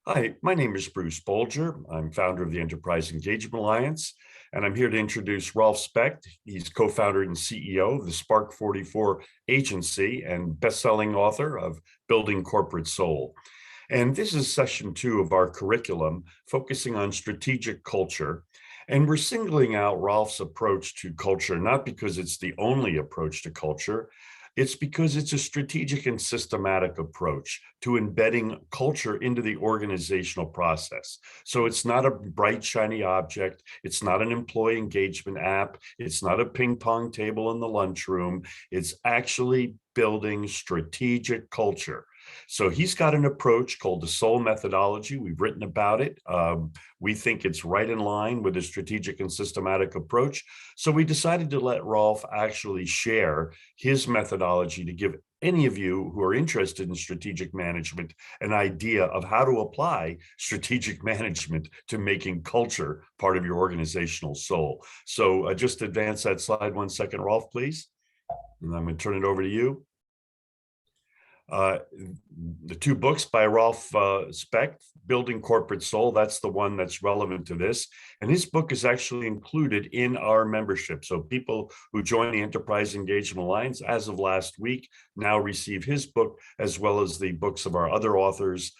Hi, my name is Bruce Bolger. I'm founder of the Enterprise Engagement Alliance, and I'm here to introduce Rolf Specht. He's co-founder and CEO of the Spark 44 agency and best-selling author of Building Corporate Soul. And this is session 2 of our curriculum, focusing on strategic culture. And we're singling out Rolf's approach to culture, not because it's the only approach to culture, it's because it's a strategic and systematic approach to embedding culture into the organizational process. So it's not a bright, shiny object. It's not an employee engagement app. It's not a ping pong table in the lunchroom. It's actually building strategic culture. So he's got an approach called the SOUL methodology. We've written about it. We think it's right in line with a strategic and systematic approach. So we decided to let Rolf actually share his methodology to give any of you who are interested in strategic management an idea of how to apply strategic management to making culture part of your organizational soul. So just advance that slide 1 second, Rolf, please. And I'm going to turn it over to you. The 2 books by Rolf Specht, Building Corporate Soul, that's the one that's relevant to this. And his book is actually included in our membership. So people who join the Enterprise Engagement Alliance as of last week now receive his book, as well as the books of our other authors,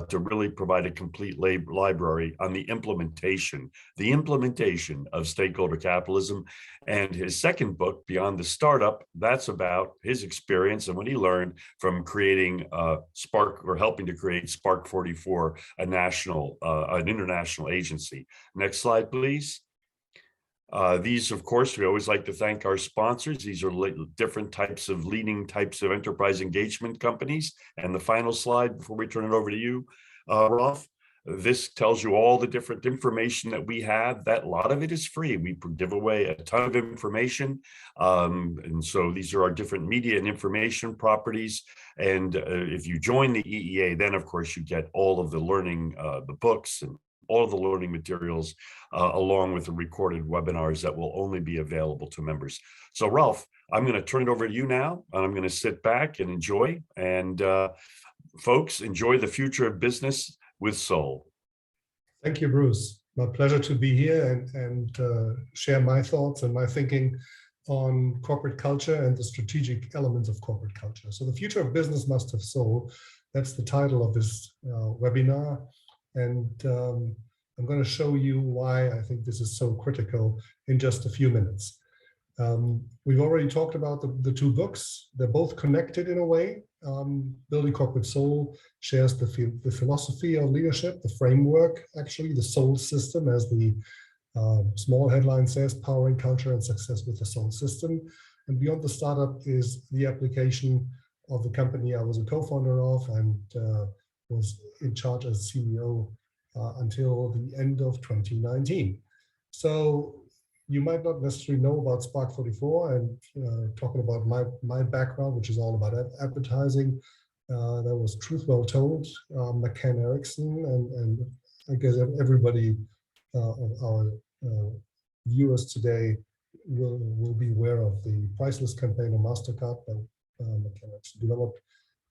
to really provide a complete library on the implementation of stakeholder capitalism. And his second book, Beyond the Startup, that's about his experience and what he learned from creating Spark, or helping to create Spark 44, an international agency. Next slide, please. These, of course, we always like to thank our sponsors. These are different types of leading types of enterprise engagement companies. And the final slide before we turn it over to you, Rolf. This tells you all the different information that we have. That a lot of it is free. We give away a ton of information. And so these are our different media and information properties. And if you join the EEA, then of course you get all of the learning, the books and all of the learning materials, along with the recorded webinars that will only be available to members. So Rolf, I'm going to turn it over to you now, and I'm going to sit back and enjoy. And folks, enjoy the future of business with soul. Thank you, Bruce. My pleasure to be here and share my thoughts and my thinking on corporate culture and the strategic elements of corporate culture. So the future of business must have soul. That's the title of this webinar. And I'm going to show you why I think this is so critical in just a few minutes. We've already talked about the 2 books. They're both connected in a way. Building Corporate Soul shares the philosophy of leadership, the framework, actually, the soul system, as the small headline says, powering culture and success with the soul system. And Beyond the Startup is the application of the company I was a co-founder of and was in charge as CEO until the end of 2019. So you might not necessarily know about Spark 44 and talking about my background, which is all about advertising. That was Truth Well Told, McCann Erickson, and I guess everybody of our viewers today will be aware of the priceless campaign of MasterCard that McCann Erickson developed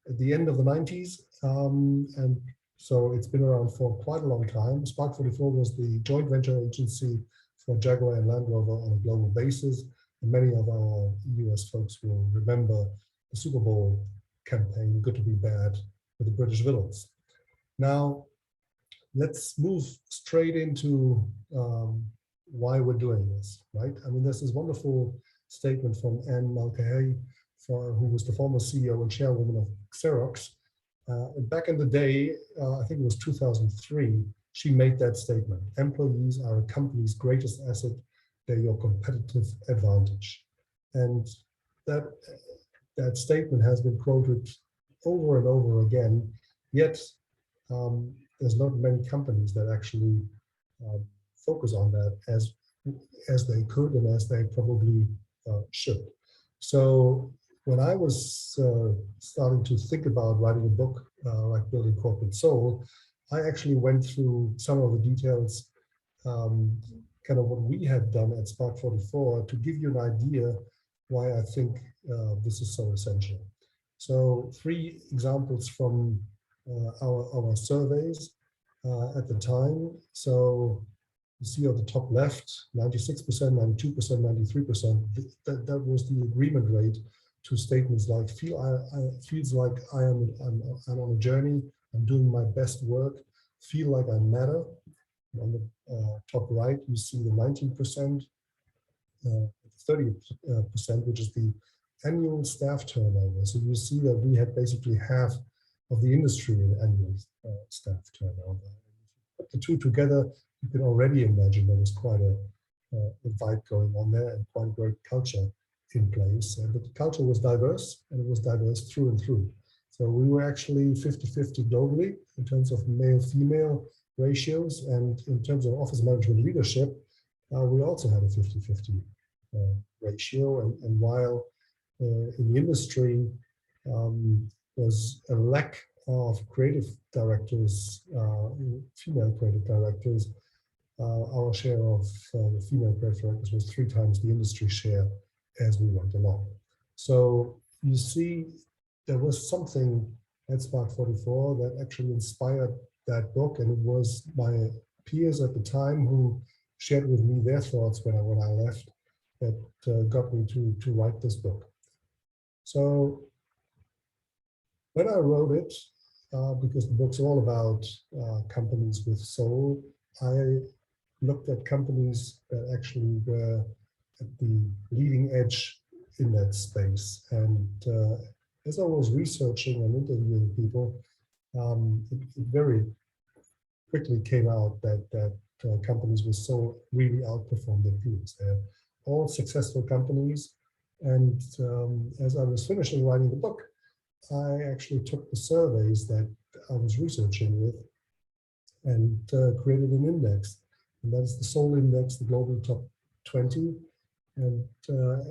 at the end of the 90s. And so it's been around for quite a long time. Spark 44 was the joint venture agency for Jaguar and Land Rover on a global basis. And many of our US folks will remember the Super Bowl campaign, Good to Be Bad, with the British villains. Now, let's move straight into why we're doing this, right? I mean, there's this wonderful statement from Anne Mulcahy, who was the former CEO and chairwoman of Xerox. Back in the day, I think it was 2003, she made that statement. Employees are a company's greatest asset. They're your competitive advantage. And that statement has been quoted over and over again, yet there's not many companies that actually focus on that as they could and as they probably should. So when I was starting to think about writing a book like Building Corporate Soul, I actually went through some of the details, kind of what we had done at Spark 44 to give you an idea why I think this is so essential. So 3 examples from our surveys. at the time. So you see on the top left, 96%, 92%, 93%. That was the agreement rate to statements like feels like I'm on a journey. I'm doing my best work. Feel like I matter. On the top right, you see the 19%, 30%, which is the annual staff turnover. So you see that we had basically half of the industry in annual staff turnover. Put the two together, you can already imagine there was quite a vibe going on there and quite a great culture in place. And the culture was diverse, and it was diverse through and through. So we were actually 50-50 globally in terms of male-female ratios, and in terms of office management leadership, we also had a 50-50 ratio. And while in the industry there's a lack of creative directors, female creative directors, our share of the female creative directors was 3 times the industry share as we went along. So you see, there was something at Spark 44 that actually inspired that book, and it was my peers at the time who shared with me their thoughts when I left that got me to write this book. So when I wrote it, because the book's all about companies with soul, I looked at companies that actually were at the leading edge in that space. And as I was researching and interviewing people, it very quickly came out that companies with soul really outperformed their peers. They're all successful companies. And as I was finishing writing the book, I actually took the surveys that I was researching with and created an index. And that's the Soul Index, the Global Top 20. And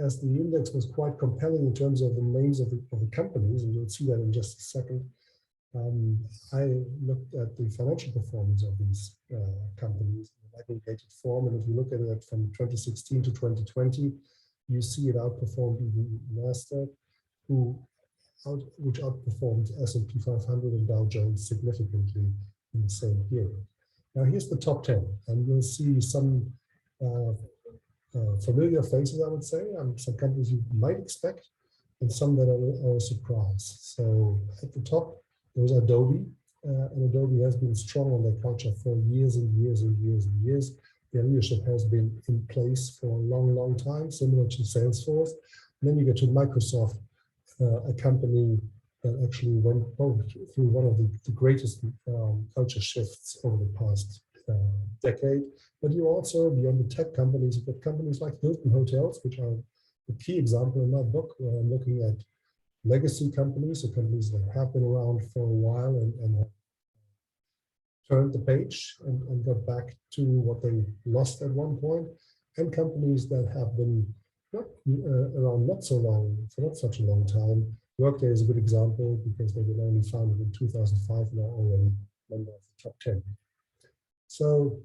as the index was quite compelling in terms of the names of the companies, and you'll see that in just a second, I looked at the financial performance of these companies in an aggregated form. And if you look at it from 2016 to 2020, you see it outperformed even NASDAQ, which outperformed S&P 500 and Dow Jones significantly in the same period. Now here's the top 10, and you'll see some familiar faces, I would say, some companies you might expect, and some that are a surprise. So at the top, there's Adobe, and Adobe has been strong on their culture for years and years and years and years. Their leadership has been in place for a long, long time, similar to Salesforce. And then you get to Microsoft, a company that actually went through one of the greatest culture shifts over the past decade. But you also, beyond the tech companies, you've got companies like Hilton Hotels, which are the key example in my book, where I'm looking at legacy companies, so companies that have been around for a while and have turned the page and got back to what they lost at one point, and companies that have been around not so long, for not such a long time. Workday is a good example because they were only founded in 2005 and are already member of the top 10. So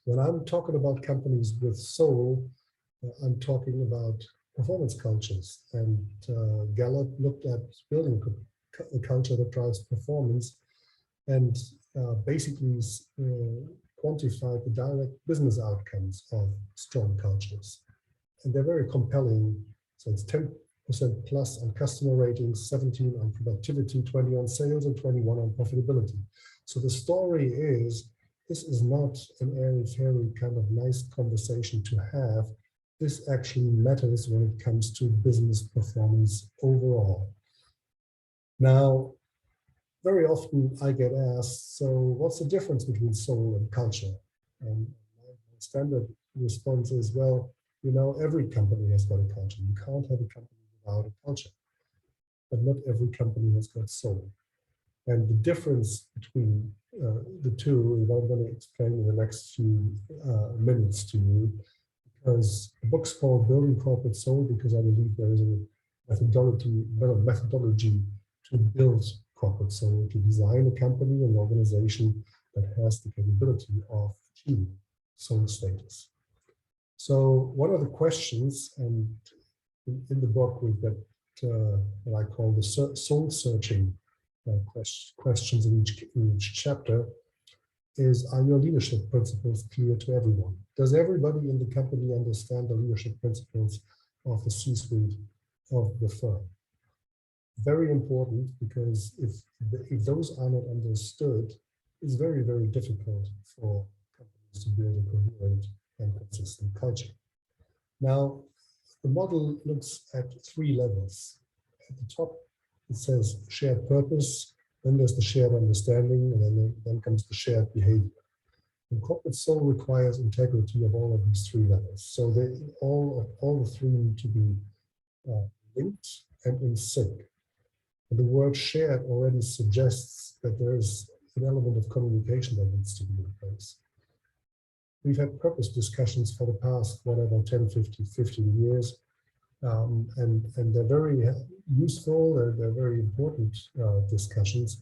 when I'm talking about companies with soul, I'm talking about performance cultures. And Gallup looked at building a culture that drives performance and basically quantified the direct business outcomes of strong cultures. And they're very compelling. So it's 10% plus on customer ratings, 17 on productivity, 20 on sales, and 21 on profitability. So the story is, this is not an airy-fairy kind of nice conversation to have. This actually matters when it comes to business performance overall. Now, very often I get asked, so what's the difference between soul and culture? And my standard response is, well, you know, every company has got a culture. You can't have a company without a culture. But not every company has got soul. And the difference between the two is I'm going to explain in the next few minutes to you, because the book's called Building Corporate Soul, because I believe there is a methodology to build corporate soul, to design a company, an organization that has the capability of achieving soul status. So one of the questions, and in the book we've got what I call the soul searching questions in each chapter. is, are your leadership principles clear to everyone? Does everybody in the company understand the leadership principles of the C-suite of the firm? Very important, because if those are not understood, it's very, very difficult for companies to build a coherent and consistent culture. Now, the model looks at 3 levels. At the top, it says shared purpose, then there's the shared understanding, and then comes the shared behavior. And corporate soul requires integrity of all of these 3 levels. So they all the 3 need to be linked and in sync. And the word shared already suggests that there is an element of communication that needs to be in place. We've had purpose discussions for the past, whatever, 10, 15 years. And they're very useful, they're very important discussions,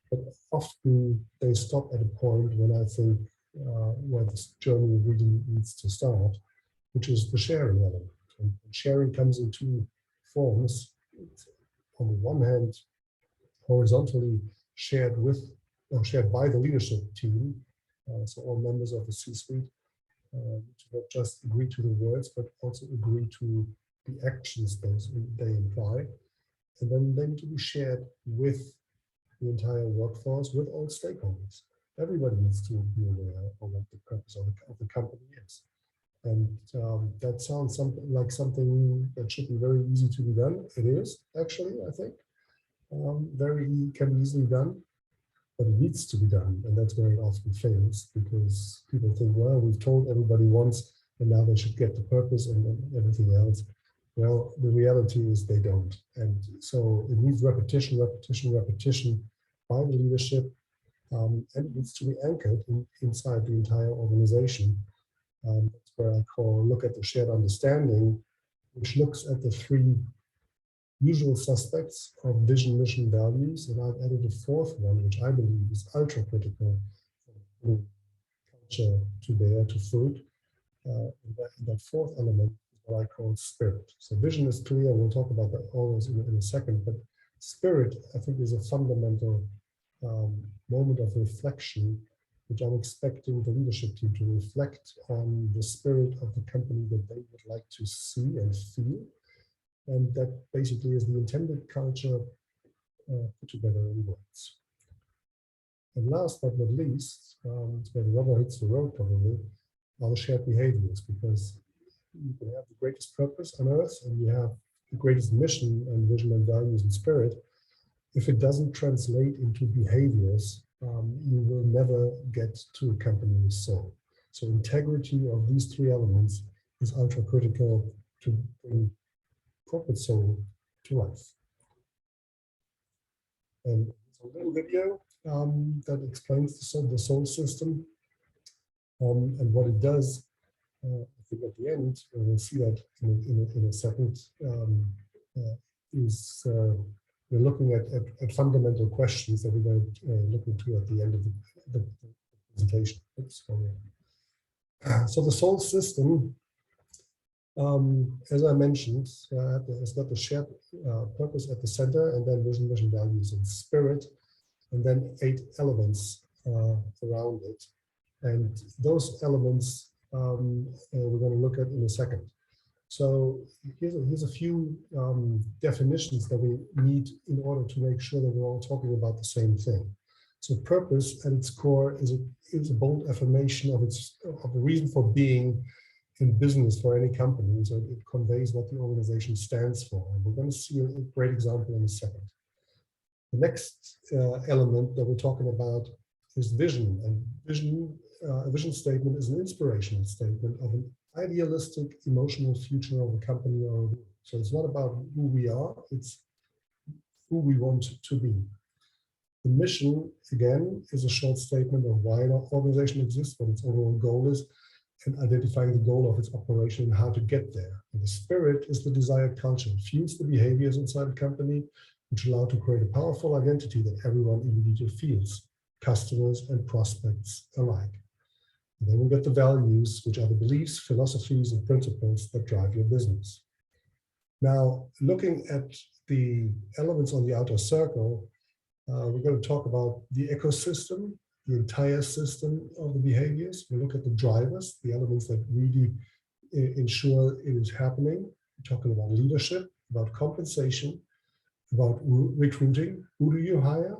but often they stop at a point when I think where this journey really needs to start, which is the sharing element. And sharing comes in 2 forms. On the one hand, horizontally shared with or shared by the leadership team, so all members of the C-suite, to not just agree to the words, but also agree to the actions they imply, and then to be shared with the entire workforce, with all stakeholders. Everybody needs to be aware of what the purpose of the company is. And that sounds like something that should be very easy to be done. It is, actually, I think. Can be easily done, but it needs to be done. And that's where it often fails, because people think, well, we've told everybody once, and now they should get the purpose and everything else. Well, the reality is they don't. And so it needs repetition by the leadership, and it needs to be anchored inside the entire organization. That's where I look at the shared understanding, which looks at the 3 usual suspects of vision, mission, values. And I've added a 4th one, which I believe is ultra critical for culture to bear, to fruit. That 4th element is what I call spirit. So vision is clear, we'll talk about that always in a second, but spirit, I think, is a fundamental moment of reflection, which I'm expecting the leadership team to reflect on the spirit of the company that they would like to see and feel. And that basically is the intended culture put together in words. And last but not least, it's where the rubber hits the road probably, are the shared behaviors, because you can have the greatest purpose on earth and you have the greatest mission and vision and values and spirit. If it doesn't translate into behaviors, you will never get to a company with soul. So integrity of these 3 elements is ultra critical to bring corporate soul to life. And it's a little video that explains the soul system and what it does. I think at the end, and we'll see that in a second, we're looking at fundamental questions that we're going to look into at the end of the presentation. Oops, so the soul system, as I mentioned, it's got the shared purpose at the center, and then vision, mission, values, and spirit, and then 8 elements around it. And those elements we're going to look at in a second. So here's a few definitions that we need in order to make sure that we're all talking about the same thing. So purpose at its core is a bold affirmation of the reason for being in business for any company. So it conveys what the organization stands for. And we're going to see a great example in a second. The next element that we're talking about is vision. And a vision statement is an inspirational statement of an idealistic, emotional future of a company or a group. So it's not about who we are, it's who we want to be. The mission, again, is a short statement of why an organization exists, what its overall goal is, and identifying the goal of its operation and how to get there. And the spirit is the desired culture. It fuels the behaviors inside the company, which allow to create a powerful identity that everyone immediately feels, customers and prospects alike. And then we get the values, which are the beliefs, philosophies, and principles that drive your business. Now, looking at the elements on the outer circle, we're going to talk about the ecosystem, the entire system of the behaviors. We look at the drivers, the elements that really ensure it is happening. We're talking about leadership, about compensation, about recruiting. Who do you hire?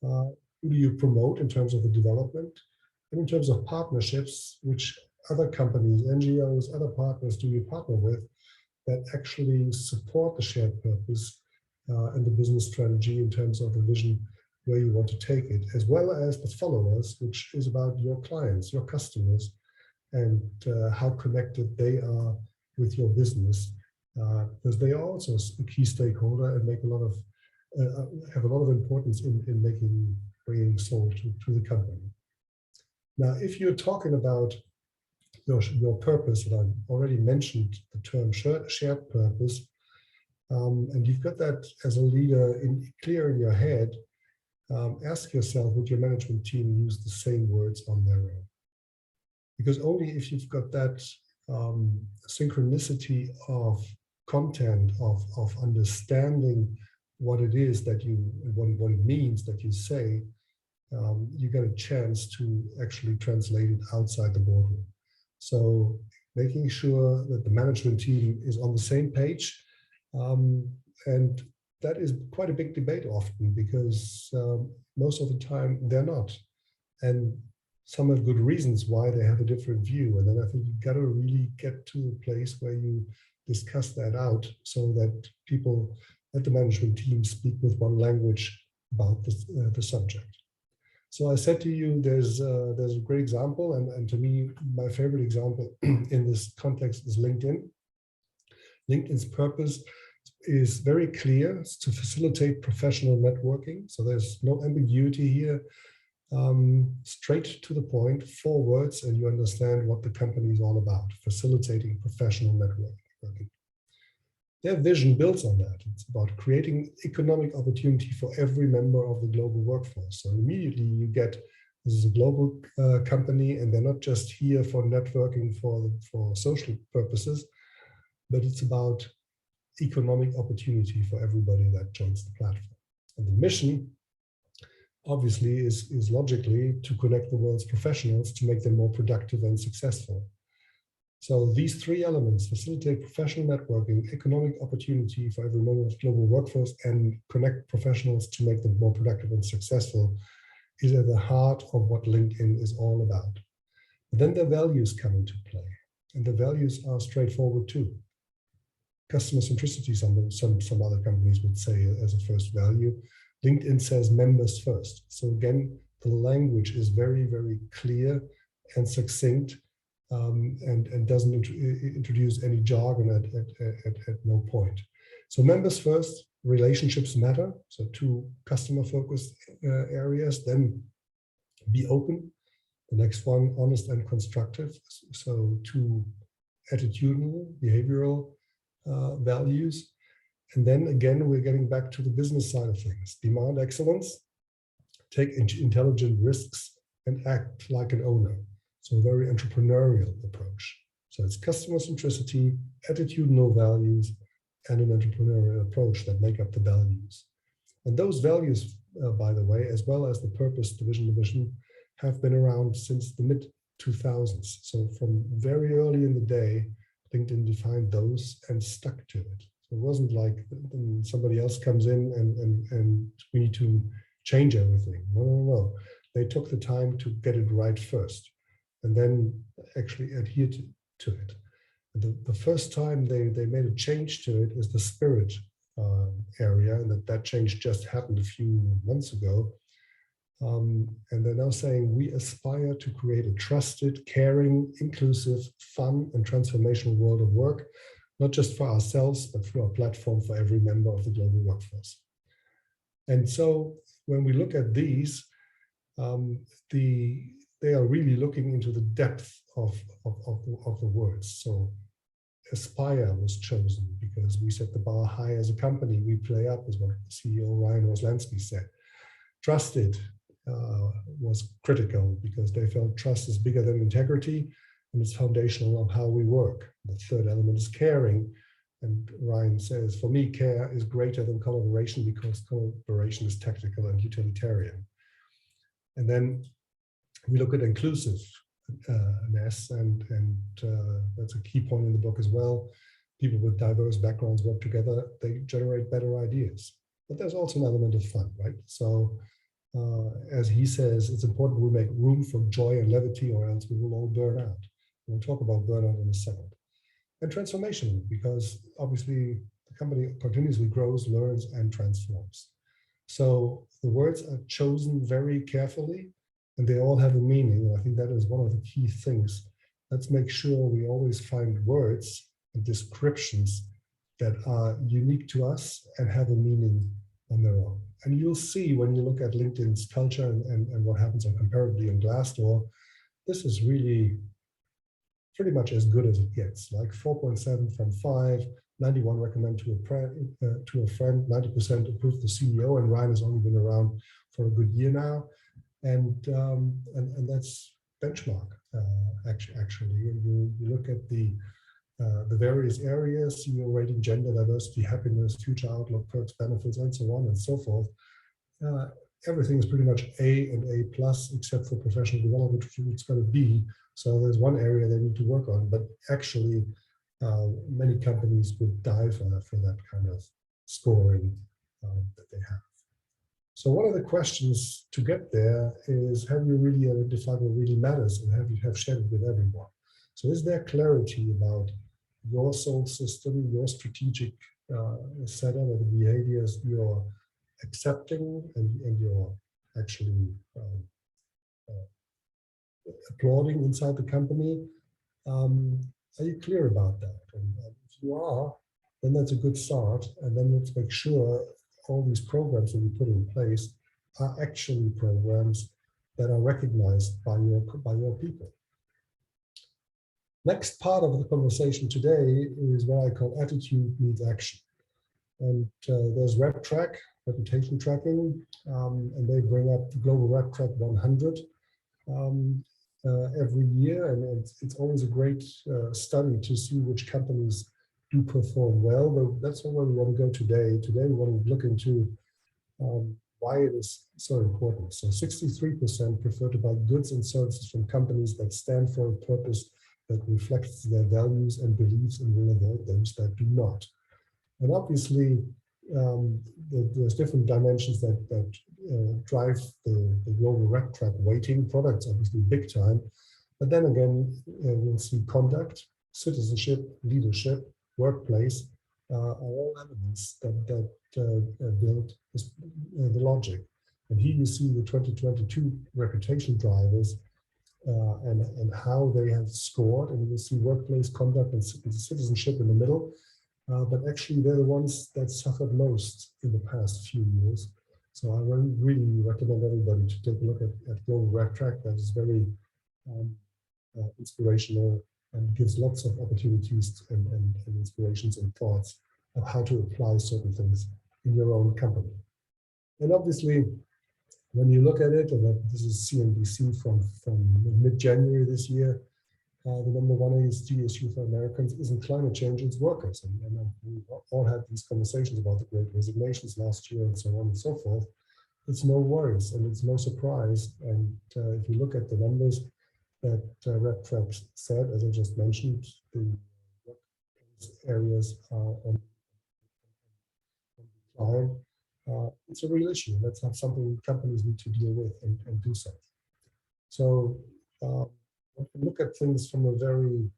Who do you promote in terms of the development? And in terms of partnerships, which other companies, NGOs, other partners do you partner with that actually support the shared purpose and the business strategy in terms of the vision where you want to take it, as well as the followers, which is about your clients, your customers, and how connected they are with your business, because they are also a key stakeholder and make a lot of have a lot of importance in bringing soul to the company. Now, if you're talking about your purpose, and I already mentioned the term shared purpose, and you've got that as a leader clear in your head, ask yourself, would your management team use the same words on their own? Because only if you've got that synchronicity of content, of understanding what it is that what it means that you say, you get a chance to actually translate it outside the boardroom. So making sure that the management team is on the same page, and that is quite a big debate often, because most of the time they're not. And some have good reasons why they have a different view. And then I think you've got to really get to a place where you discuss that out so that people at the management team speak with one language about the subject. So I said to you, there's a great example, and to me, my favorite example in this context is LinkedIn. LinkedIn's purpose is very clear. It's to facilitate professional networking. So there's no ambiguity here. Straight to the point, 4 words, and you understand what the company is all about: facilitating professional networking. Their vision builds on that. It's about creating economic opportunity for every member of the global workforce. So immediately you get, this is a global company, and they're not just here for networking for social purposes, but it's about economic opportunity for everybody that joins the platform. And the mission, obviously, is logically to connect the world's professionals to make them more productive and successful. So these 3 elements: facilitate professional networking, economic opportunity for every member of the global workforce, and connect professionals to make them more productive and successful, is at the heart of what LinkedIn is all about. But then their values come into play, and the values are straightforward too. Customer centricity, some other companies would say as a first value. LinkedIn says members first. So again, the language is very, very clear and succinct, and doesn't introduce any jargon at no point. So members first, relationships matter. So 2 customer-focused areas. Then be open. The next one, honest and constructive. So 2 attitudinal, behavioral values. And then again, we're getting back to the business side of things. Demand excellence, take intelligent risks, and act like an owner. So a very entrepreneurial approach. So it's customer centricity, attitudinal values, and an entrepreneurial approach that make up the values. And those values, by the way, as well as the purpose, the vision, the mission, have been around since the mid-2000s. So from very early in the day, LinkedIn defined those and stuck to it. So it wasn't like somebody else comes in and we need to change everything. No. They took the time to get it right first, and then actually adhere to it. The first time they made a change to it is the spirit area, and that change just happened a few months ago. And they're now saying, we aspire to create a trusted, caring, inclusive, fun, and transformational world of work, not just for ourselves, but through our platform for every member of the global workforce. And so when we look at these, they are really looking into the depth of the words. So aspire was chosen because we set the bar high as a company. We play up, is what CEO Ryan Roslansky said. Trusted was critical because they felt trust is bigger than integrity, and it's foundational of how we work. The third element is caring. And Ryan says, for me, care is greater than collaboration because collaboration is technical and utilitarian. And then We look at inclusiveness, and that's a key point in the book as well. People with diverse backgrounds work together, they generate better ideas. But there's also an element of fun, right? So as he says, it's important we make room for joy and levity, or else we will all burn out. We'll talk about burnout in a second. And transformation, because obviously the company continuously grows, learns, and transforms. So the words are chosen very carefully, and they all have a meaning. I think that is one of the key things. Let's make sure we always find words and descriptions that are unique to us and have a meaning on their own. And you'll see when you look at LinkedIn's culture and what happens on Comparably and Glassdoor, this is really pretty much as good as it gets, like 4.7 from 5, 91 recommend to a friend, 90% approve the CEO, and Ryan has only been around for a good year now. And that's benchmark, actually. You look at the various areas, CEO rating, gender diversity, happiness, future outlook, perks, benefits, and so on and so forth. Everything is pretty much A and A plus, except for professional development, which it's going to be. So there's one area they need to work on, but actually many companies would die for that kind of scoring that they have. So one of the questions to get there is, have you really identified what really matters, and have shared it with everyone? So is there clarity about your soul system, your strategic setup, and the behaviors you're accepting and you're actually applauding inside the company? Are you clear about that? And if you are, then that's a good start. And then let's make sure all these programs that we put in place are actually programs that are recognized by your people. Next part of the conversation today is what I call attitude meets action. And there's RepTrack, reputation tracking, and they bring up the Global RepTrack 100 every year. And it's always a great study to see which companies do perform well, but that's not where we want to go today. Today, we want to look into why it is so important. So 63% prefer to buy goods and services from companies that stand for a purpose that reflects their values and beliefs, and will avoid those that do not. And obviously, there's different dimensions that drive the global RepTrack weighting. Products, obviously, big time. But then again, we'll see conduct, citizenship, leadership, workplace, are all elements that build the logic. And here you see the 2022 reputation drivers and how they have scored. And you see workplace, conduct, and citizenship in the middle. But actually, they're the ones that suffered most in the past few years. So I really recommend everybody to take a look at Global RepTrack. That is very inspirational and gives lots of opportunities and inspirations and thoughts of how to apply certain things in your own company. And obviously, when you look at it, and this is CNBC from mid-January this year, the number one ESG issue for Americans isn't climate change, it's workers. And we all had these conversations about the great resignations last year and so on and so forth. It's no worries and it's no surprise. And if you look at the numbers that RepTrack said, as I just mentioned, the workplace areas are on decline. It's a real issue. That's not something companies need to deal with and do so. So we can look at things from a very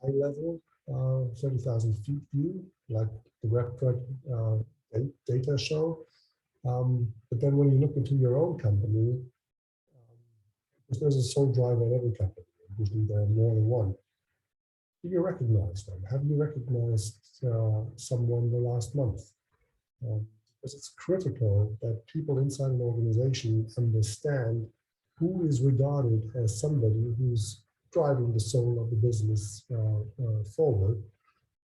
high level, 30,000 feet view, like the RepTrack data show. But then when you look into your own company, there's a sole driver in every company. Usually there are more than one. Do you recognize them? Have you recognized someone the last month? Because it's critical that people inside an organization understand who is regarded as somebody who's driving the soul of the business forward.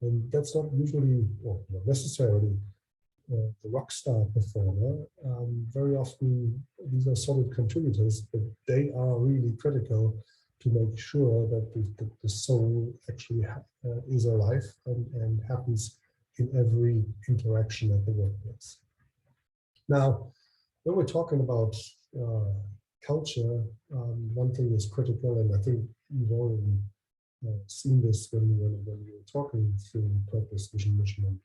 And that's not usually, or not necessarily, the rock star performer. Very often these are solid contributors, but they are really critical to make sure that the soul actually is alive and happens in every interaction at the workplace. Now, when we're talking about culture, one thing is critical, and I think you've already seen this when you were talking through purpose, vision, mission, and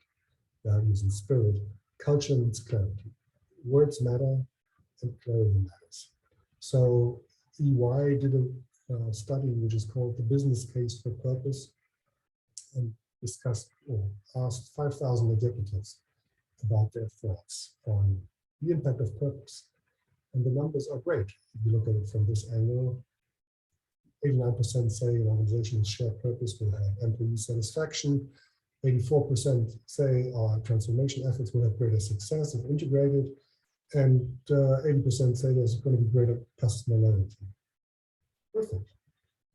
values and spirit. Culture needs clarity. Words matter and clarity matters. So EY did a study which is called the business case for purpose, and discussed or asked 5,000 executives about their thoughts on the impact of purpose. And the numbers are great. If you look at it from this angle, 89% say an organization's shared purpose will have employee satisfaction. 84% say our transformation efforts will have greater success if integrated. And 80% say there's going to be greater customer loyalty. Perfect,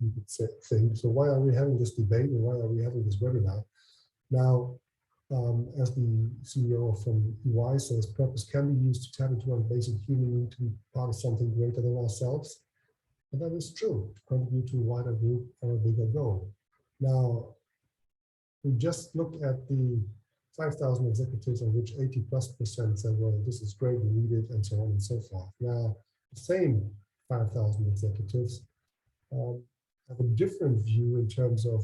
you could say, think. So why are we having this debate and why are we having this webinar? Now, as the CEO from EY says, purpose can be used to tap into our basic human need to be part of something greater than ourselves. And that is true, to contribute to a wider group or a bigger goal. Now, we just looked at the 5,000 executives, of which 80+% said, well, this is great, we need it, and so on and so forth. Now, the same 5,000 executives have a different view in terms of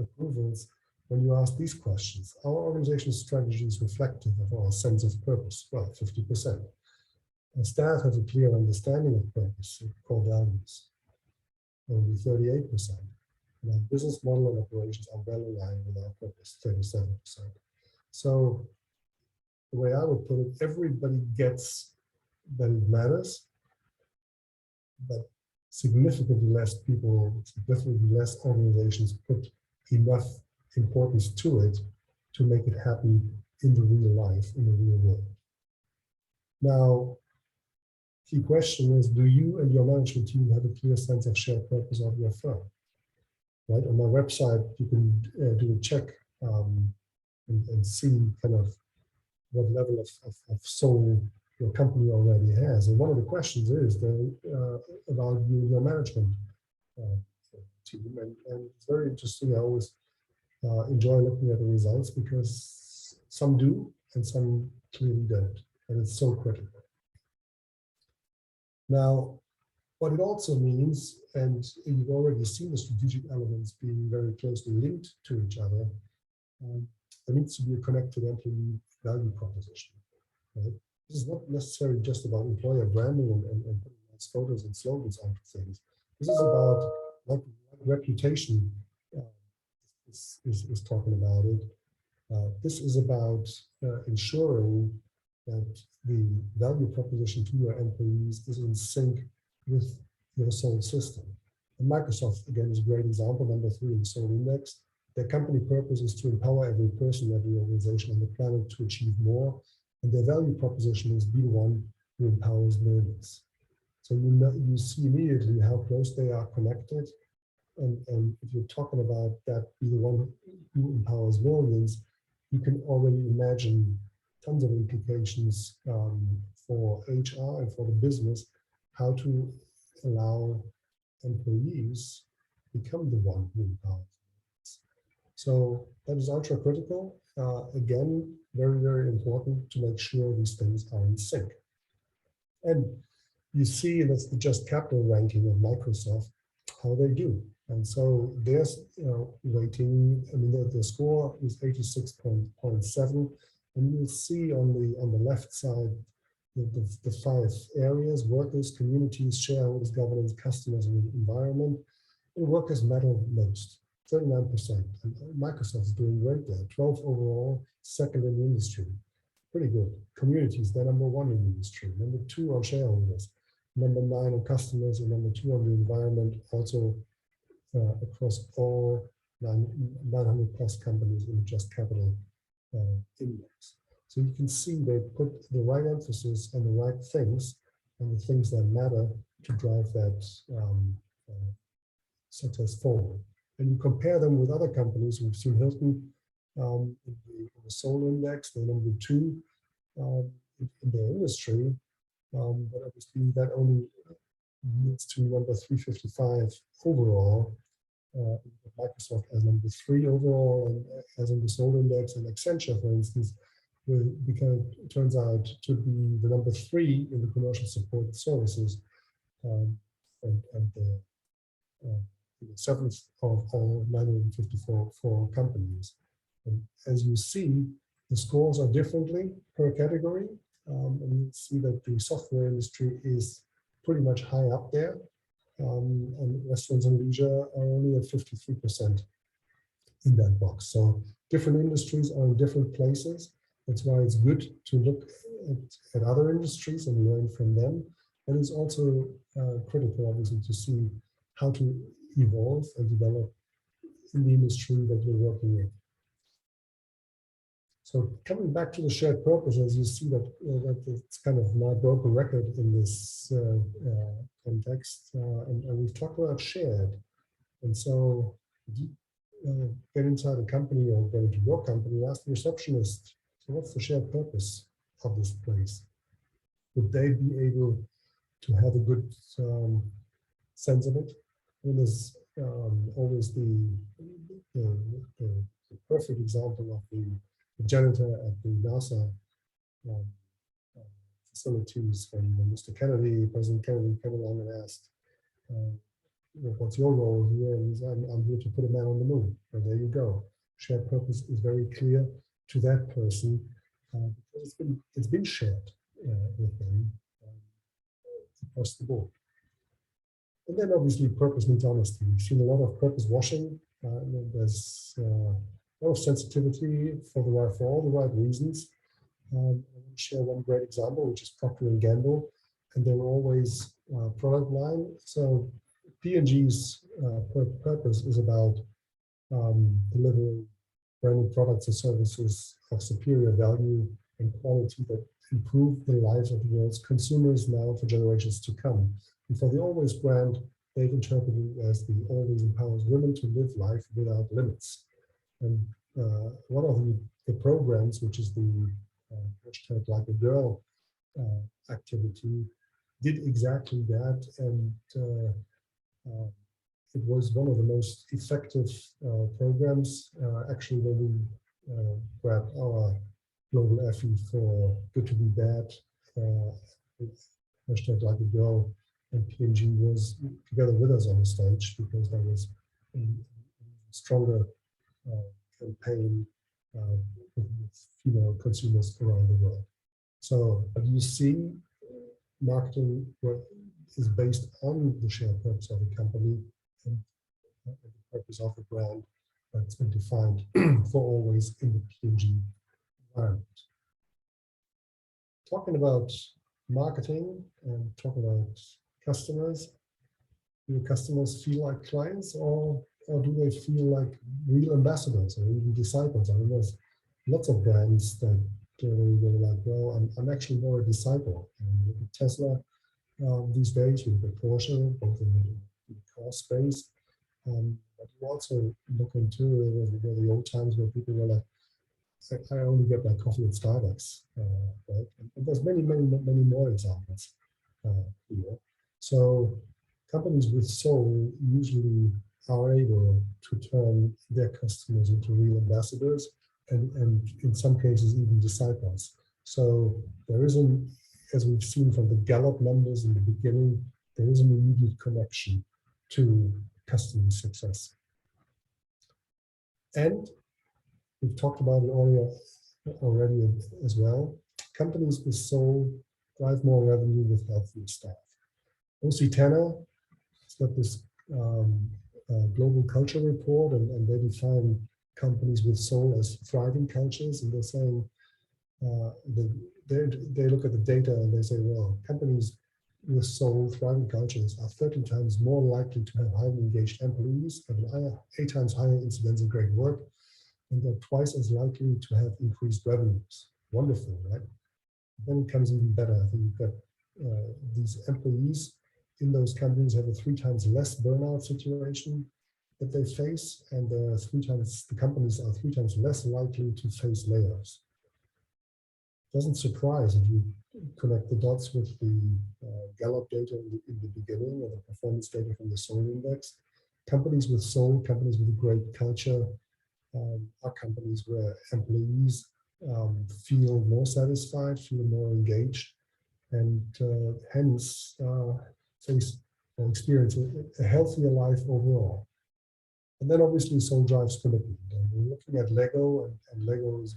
approvals when you ask these questions. Our organizational strategy is reflective of our sense of purpose. Well, 50%. Our staff have a clear understanding of purpose, core values, only 38%. And our business model and operations are well aligned with our purpose, 37%. So the way I would put it, everybody gets that it matters, but significantly less people, significantly less organizations put enough importance to it to make it happen in the real life, in the real world. Now, key question is, do you and your management team have a clear sense of shared purpose of your firm? Right, on my website, you can do a check and see kind of what level of soul your company already has. And one of the questions is about you and your management team. And it's very interesting. I always enjoy looking at the results because some do and some clearly don't. And it's so critical. Now, what it also means, and you've already seen the strategic elements being very closely linked to each other, there needs to be a connected employee value proposition. Right? This is not necessarily just about employer branding and putting nice photos and slogans onto things. This is about what reputation is talking about it. This is about ensuring that the value proposition to your employees is in sync with your soul system. And Microsoft, again, is a great example, number 3 in the Soul Index. Their company purpose is to empower every person, every organization on the planet to achieve more. And their value proposition is be the one who empowers millions. So you see immediately how close they are connected. And if you're talking about that, be the one who empowers millions, you can already imagine tons of implications for HR and for the business, how to allow employees become the one who empowers. So that is ultra critical. Again, very, very important to make sure these things are in sync. And you see, that's the Just Capital ranking of Microsoft, how they do. And so there's rating, I mean, the score is 86.7. And you'll see on the left side, the 5 areas: workers, communities, shareholders, governance, customers, and environment. And workers matter most, 39%. And Microsoft is doing great there, 12 overall, 2nd in the industry. Pretty good. Communities, they're number 1 in the industry. Number 2 on shareholders. Number 9 on customers, and number 2 on the environment, also across all 900 plus companies in the Just Capital index. So you can see they put the right emphasis on the right things, on the things that matter to drive that success forward. And you compare them with other companies. We've seen Hilton in the Soul Index, they're number 2 in their industry, but obviously that only leads to number 355 overall. Microsoft as number 3 overall, and as in the Soul Index, and Accenture, for instance, turns out to be the number 3 in the commercial support services and the seventh of all 954 companies. And as you see, the scores are differently per category. And you see that the software industry is pretty much high up there. And restaurants and leisure are only at 53% in that box. So different industries are in different places. That's why it's good to look at other industries and learn from them. And it's also critical, obviously, to see how to evolve and develop in the industry that you're working in. So coming back to the shared purpose, as you see that, that it's kind of my broken record in this context, and we've talked about shared. And so get inside a company or get into your company, ask the receptionist, so what's the shared purpose of this place? Would they be able to have a good sense of it? I mean, there's always the perfect example of the janitor at the NASA facilities when Mr. Kennedy, President Kennedy, came along and asked, what's your role here? And he said, I'm here to put a man on the moon. And there you go. Shared purpose is very clear to that person because it's been shared with them across the board. And then obviously purpose means honesty. We've seen a lot of purpose washing. There's a lot of sensitivity for all the right reasons. I want to share one great example, which is Procter & Gamble, and they're always product line. So P&G's purpose is about delivering branded products and services of superior value and quality that improve the lives of the world's consumers now for generations to come. And for the Always brand, they've interpreted it as the Always empowers women to live life without limits. And one of the programs, which is the hashtag Like a Girl activity, did exactly that. And it was one of the most effective programs. Actually, when we grabbed our global Effie for Good to Be Bad, hashtag Like a Girl, and P&G was together with us on the stage because there was a stronger campaign with female consumers around the world. So, but you see, marketing is based on the shared purpose of the company and the purpose of the brand that's been defined for Always in the P&G environment. Talking about marketing and talking about customers, do customers feel like clients or do they feel like real ambassadors or even disciples? I mean, there's lots of brands that they're like, well, I'm actually more a disciple. And look at Tesla these days, you look at Porsche, both in the car space. But you also look into the old times where people were like, I only get my coffee at Starbucks, right? And there's many more examples here. So companies with soul usually are able to turn their customers into real ambassadors and in some cases even disciples. So there is as we've seen from the Gallup numbers in the beginning, there is an immediate connection to customer success. And we've talked about it already as well. Companies with soul drive more revenue with healthier staff. O.C. Tanner has got this global culture report, and they define companies with soul as thriving cultures, and they're saying they look at the data and they say, well, companies with soul, thriving cultures are 13 times more likely to have highly engaged employees, have an 8 times higher incidence of great work, and they're twice as likely to have increased revenues. Wonderful, right? Then it comes even better. I think you've got these employees in those companies have a 3 times less burnout situation that they face, and the companies are 3 times less likely to face layoffs. Doesn't surprise if you connect the dots with the Gallup data in the beginning or the performance data from the Soul Index. Companies with soul, companies with a great culture are companies where employees feel more satisfied, feel more engaged, and hence face or experience a healthier life overall. And then obviously soul drives commitment. And we're looking at Lego, and Lego is,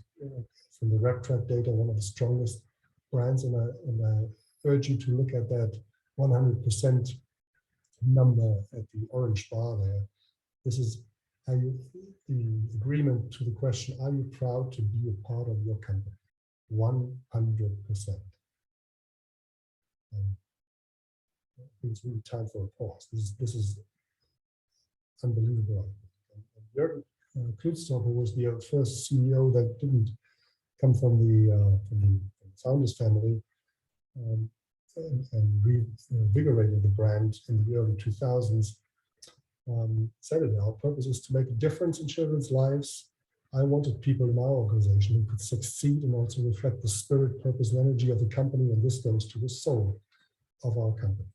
from the RepTrack data, one of the strongest brands. And I urge you to look at that 100% number at the orange bar there. This is the agreement to the question, are you proud to be a part of your company? 100%. It's really time for a pause. This is unbelievable. And Jürgen Klutzdorf, who was the first CEO that didn't come from the founders family, and reinvigorated the brand in the early 2000s, said it, our purpose is to make a difference in children's lives. I wanted people in our organization who could succeed and also reflect the spirit, purpose, and energy of the company, and this goes to the soul of our company.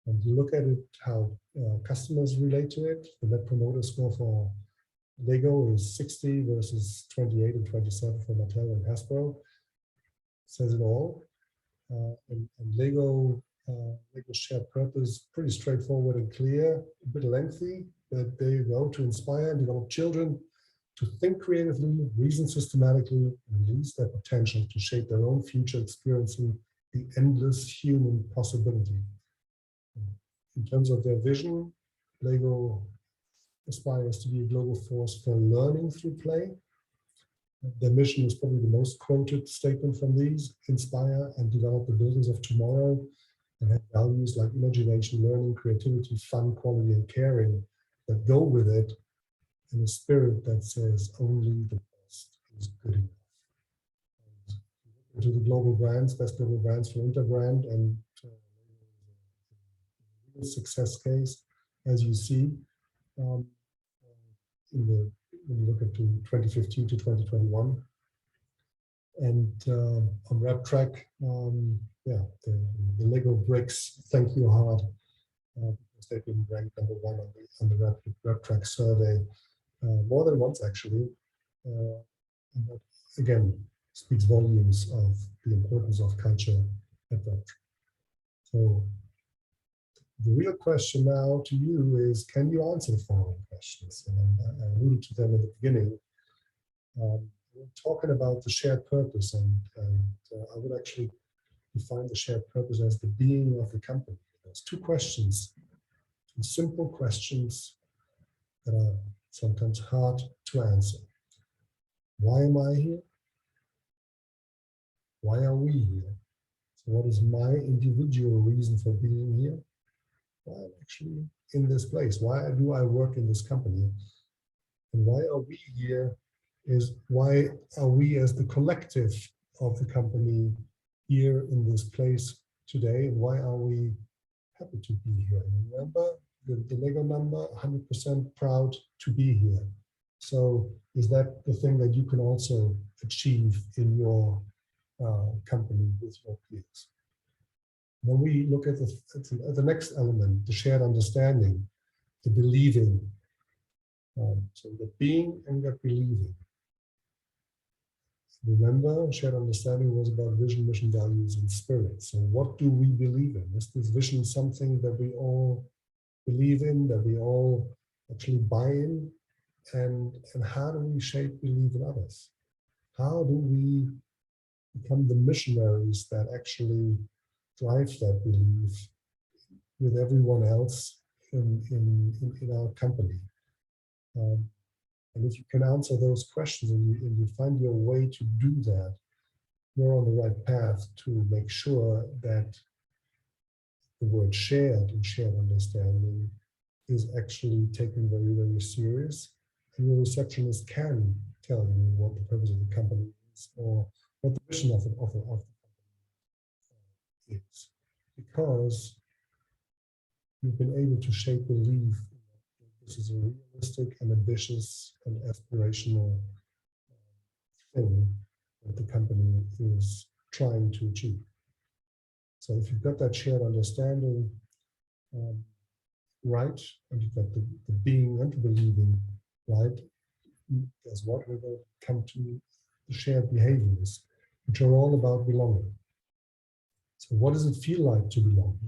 And you look at it, how customers relate to it. The Net Promoter Score for Lego is 60 versus 28 and 27 for Mattel and Hasbro. Says it all. And Lego shared purpose, pretty straightforward and clear, a bit lengthy, but there you go, to inspire and develop children to think creatively, reason systematically, and release their potential to shape their own future, experiencing the endless human possibility. In terms of their vision, Lego aspires to be a global force for learning through play. Their mission is probably the most quoted statement from these: inspire and develop the buildings of tomorrow, and have values like imagination, learning, creativity, fun, quality, and caring that go with it, in a spirit that says only the best is good enough. And to the global brands, best global brands for Interbrand, and success case, as you see, when you look at 2015 to 2021. And on RepTrack, the Lego bricks, thank you hard, because they've been ranked number one on the RepTrack survey more than once, actually. And that, again, speaks volumes of the importance of culture at RepTrack. So the real question now to you is, can you answer the following questions? And I alluded to them at the beginning. We're talking about the shared purpose, and I would actually define the shared purpose as the being of the company. There's two questions, two simple questions that are sometimes hard to answer. Why am I here? Why are we here? So what is my individual reason for being here? Why I'm actually in this place? Why do I work in this company? And why are we here is, why are we as the collective of the company here in this place today? And why are we happy to be here? And remember the Lego number, 100% proud to be here. So is that the thing that you can also achieve in your company with your peers? When we look at the next element, the shared understanding, the believing. So the being and the believing. Remember, shared understanding was about vision, mission, values, and spirit. So what do we believe in? Is this vision something that we all believe in, that we all actually buy in? And how do we shape belief in others? How do we become the missionaries that actually drive that belief with everyone else in our company? And if you can answer those questions and you find your way to do that, you're on the right path to make sure that the word shared and shared understanding is actually taken very, very serious. And your receptionist can tell you what the purpose of the company is, or what the mission of the company is, because you've been able to shape belief. This is a realistic and ambitious and aspirational thing that the company is trying to achieve. So if you've got that shared understanding right, and you've got the being and the believing right, guess what? We're going to come to the shared behaviors, which are all about belonging. So what does it feel like to belong?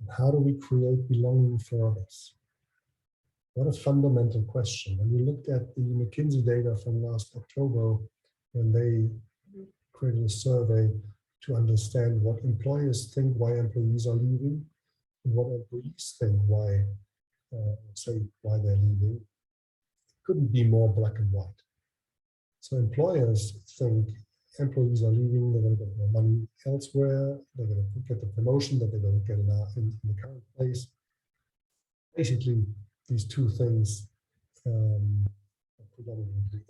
How do we create belonging for others? What a fundamental question. When we looked at the McKinsey data from last October, when they created a survey to understand what employers think why employees are leaving and what employees think why, why they're leaving, it couldn't be more black and white. So employers think employees are leaving, they're going to get more money elsewhere, they're going to get the promotion that they don't get in the current place. Basically, these two things predominantly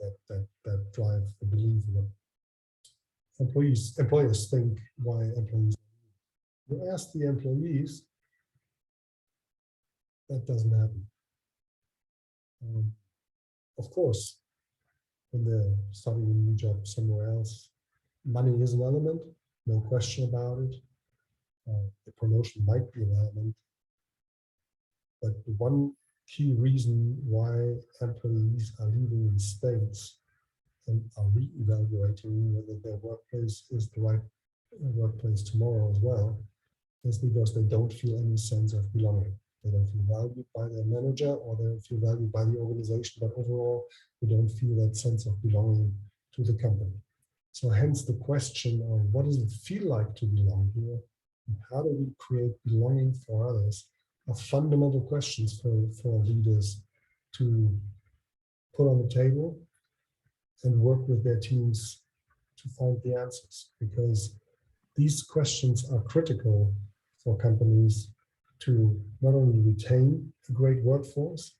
that drive the belief that employers think why employees. You ask the employees, that doesn't happen. Of course, when they're starting a new job somewhere else, money is an element, no question about it. The promotion might be an element, but the one key reason why employees are leaving in states and are re-evaluating whether their workplace is the right workplace tomorrow as well is because they don't feel any sense of belonging. They don't feel valued by their manager or they don't feel valued by the organization, but overall, they don't feel that sense of belonging to the company. So hence the question of what does it feel like to belong here? And how do we create belonging for others are fundamental questions for leaders to put on the table and work with their teams to find the answers, because these questions are critical for companies to not only retain a great workforce,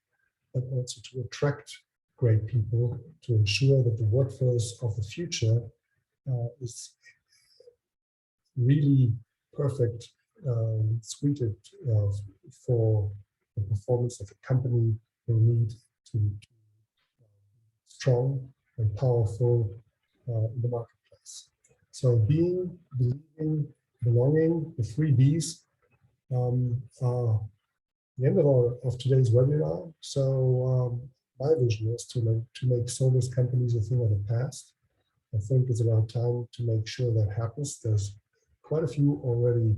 but also to attract great people to ensure that the workforce of the future is really perfect, suited for the performance that the company will need to be strong and powerful in the marketplace. So being, believing, belonging, the three Bs are the end of today's webinar. So my vision is to make SOULLESS companies a thing of the past. I think it's about time to make sure that happens. There's quite a few already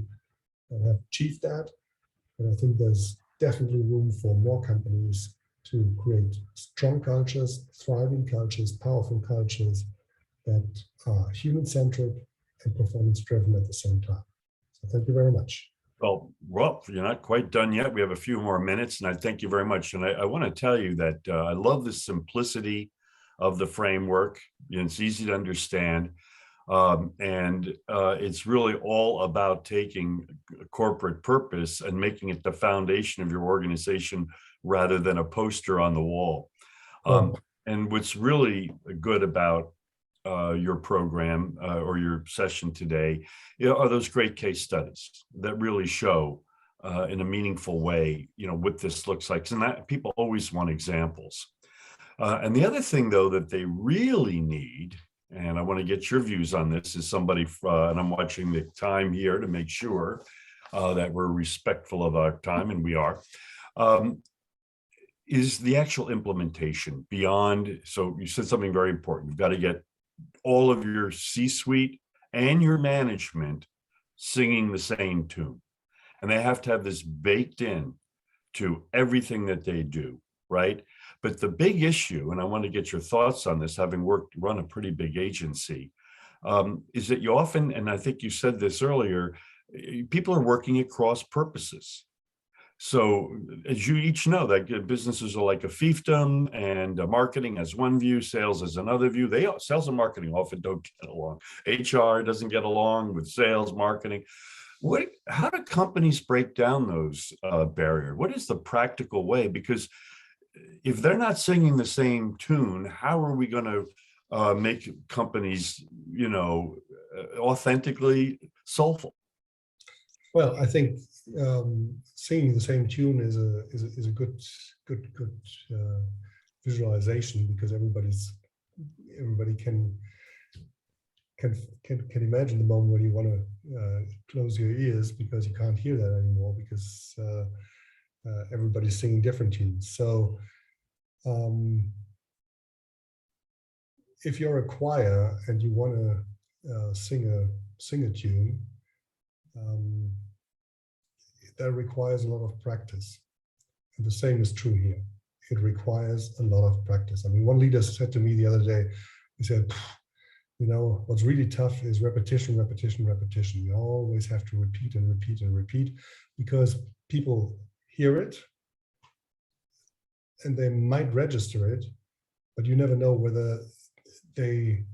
that have achieved that, and I think there's definitely room for more companies to create strong cultures, thriving cultures, powerful cultures that are human-centric and performance-driven at the same time. So thank you very much. Well, Rolf, you're not quite done yet. We have a few more minutes, and I thank you very much. And I want to tell you that I love the simplicity of the framework. It's easy to understand. It's really all about taking corporate purpose and making it the foundation of your organization rather than a poster on the wall. And what's really good about your program or your session today are those great case studies that really show in a meaningful way, what this looks like. And that people always want examples. And the other thing, though, that they really need, and I want to get your views on this, is somebody, and I'm watching the time here to make sure that we're respectful of our time, and we are, is the actual implementation beyond. So you said something very important. You've got to get all of your C-suite and your management singing the same tune. And they have to have this baked in to everything that they do, right? But the big issue, and I want to get your thoughts on this, having run a pretty big agency, is that you often, and I think you said this earlier, people are working at cross purposes. So as you each know, that businesses are like a fiefdom, and marketing has one view, sales has another view. Sales and marketing often don't get along. HR doesn't get along with sales, marketing. How do companies break down those barriers? What is the practical way? Because if they're not singing the same tune, how are we going to make companies, authentically soulful? Well, I think singing the same tune is a good visualization, because everybody can imagine the moment when you want to close your ears because you can't hear that anymore, because everybody's singing different tunes. So if you're a choir and you want to sing a tune, that requires a lot of practice. And the same is true here. It requires a lot of practice. I mean, one leader said to me the other day, he said, you know, what's really tough is repetition, repetition, repetition. You always have to repeat and repeat and repeat because people hear it and they might register it, but you never know whether they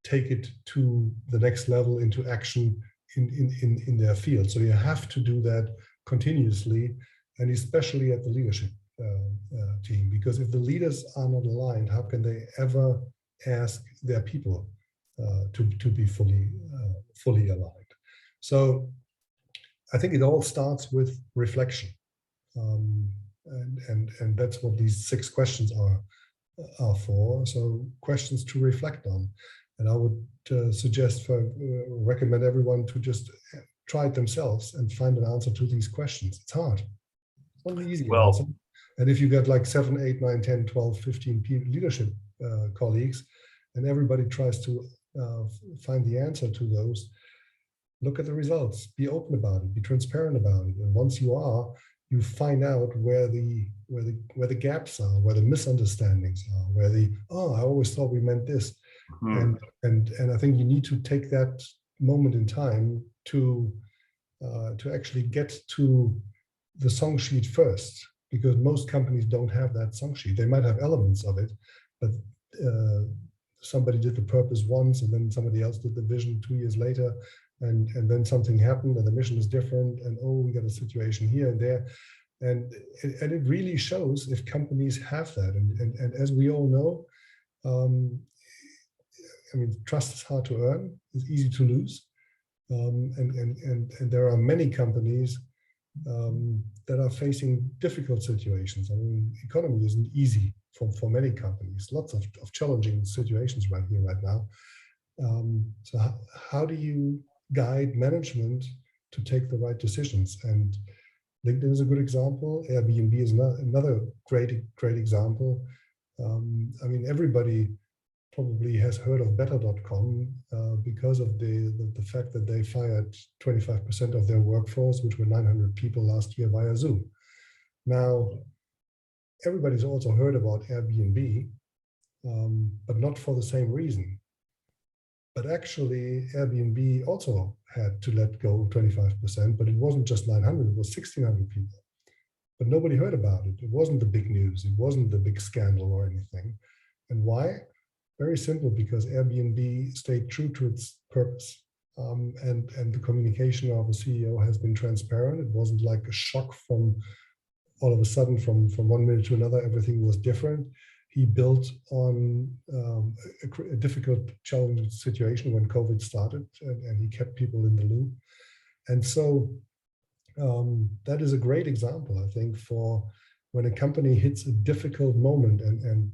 take it to the next level into action in their field. So you have to do that continuously, and especially at the leadership team, because if the leaders are not aligned, how can they ever ask their people to be fully aligned? So I think it all starts with reflection, and that's what these 6 questions are for. So questions to reflect on, and I would recommend everyone to just try it themselves and find an answer to these questions. It's hard. It's not an easy answer. And if you get like 7, 8, 9, 10, 12, 15 leadership colleagues, and everybody tries to find the answer to those, look at the results, be open about it, be transparent about it. And once you are, you find out where the gaps are, where the misunderstandings are, where I always thought we meant this. Mm-hmm. And I think you need to take that moment in time to actually get to the song sheet first, because most companies don't have that song sheet. They might have elements of it, but somebody did the purpose once, and then somebody else did the vision 2 years later, and then something happened, and the mission is different, and we got a situation here and there, and it really shows if companies have that. And as we all know, I mean, trust is hard to earn; it's easy to lose, and there are many companies that are facing difficult situations. I mean, economy isn't easy for many companies. Lots of challenging situations right here, right now. So how do you guide management to take the right decisions? And LinkedIn is a good example. Airbnb is another great example. I mean, everybody probably has heard of Better.com because of the fact that they fired 25% of their workforce, which were 900 people last year, via Zoom. Now, everybody's also heard about Airbnb, but not for the same reason. But actually, Airbnb also had to let go 25%, but it wasn't just 900, it was 1,600 people. But nobody heard about it. It wasn't the big news. It wasn't the big scandal or anything. And why? Very simple, because Airbnb stayed true to its purpose. And the communication of the CEO has been transparent. It wasn't like a shock from all of a sudden from 1 minute to another, everything was different. He built on a difficult, challenging situation when COVID started, and he kept people in the loop. And so that is a great example, I think, for when a company hits a difficult moment, and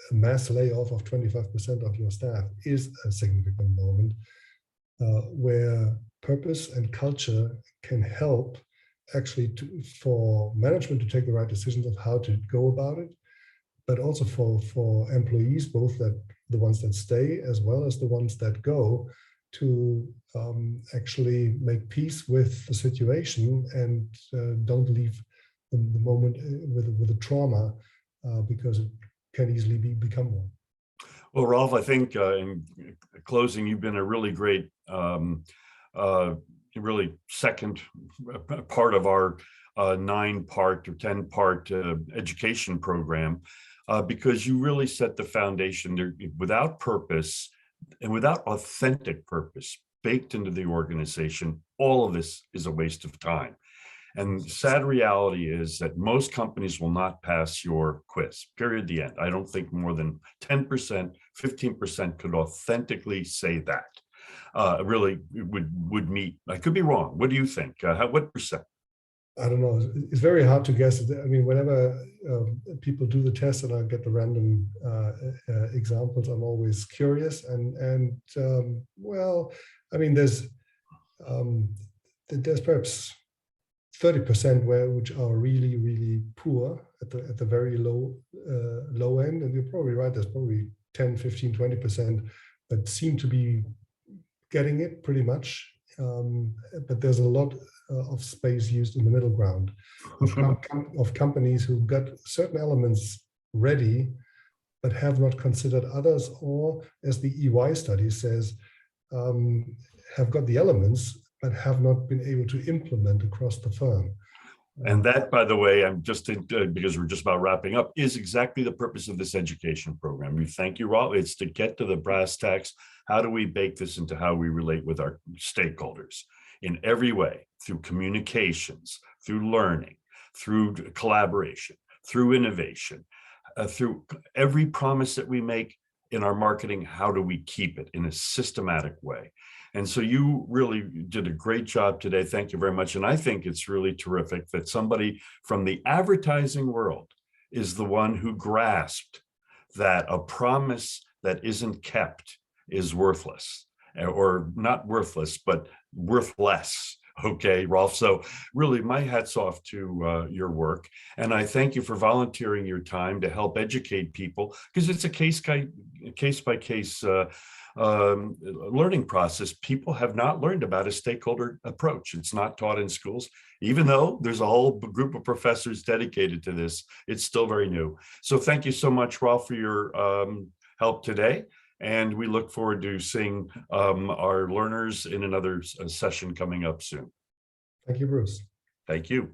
a mass layoff of 25% of your staff is a significant moment where purpose and culture can help actually for management to take the right decisions of how to go about it, but also for employees, both the ones that stay as well as the ones that go, to actually make peace with the situation and don't leave the moment with a trauma, because it can easily become one. Well, Rolf, I think in closing, you've been a really great, really second part of our 9-part or 10-part education program, because you really set the foundation there. Without purpose and without authentic purpose baked into the organization, all of this is a waste of time. And the sad reality is that most companies will not pass your quiz, period, the end. I don't think more than 10%, 15% could authentically say that. Really would meet. I could be wrong. What do you think? What percent? I don't know. It's very hard to guess. I mean, whenever people do the test and I get the random examples, I'm always curious. And well, I mean, there's perhaps 30% which are really, really poor at the very low end. And you're probably right. There's probably 10, 15, 20% that seem to be getting it pretty much but there's a lot of space used in the middle ground of companies who got certain elements ready, but have not considered others, or as the EY study says, have got the elements, but have not been able to implement across the firm. And that, by the way, I'm just because we're just about wrapping up, is exactly the purpose of this education program. We thank you, Rob. It's to get to the brass tacks. How do we bake this into how we relate with our stakeholders in every way, through communications, through learning, through collaboration, through innovation, through every promise that we make in our marketing? How do we keep it in a systematic way? And so you really did a great job today. Thank you very much. And I think it's really terrific that somebody from the advertising world is the one who grasped that a promise that isn't kept is worthless, or not worthless, but worth less. Okay, Rolf. So really, my hat's off to your work. And I thank you for volunteering your time to help educate people, because it's a case by case learning process. People have not learned about a stakeholder approach. It's not taught in schools, even though there's a whole group of professors dedicated to this. It's still very new. So thank you so much, Rolf, for your help today. And we look forward to seeing our learners in another session coming up soon. Thank you, Bruce. Thank you.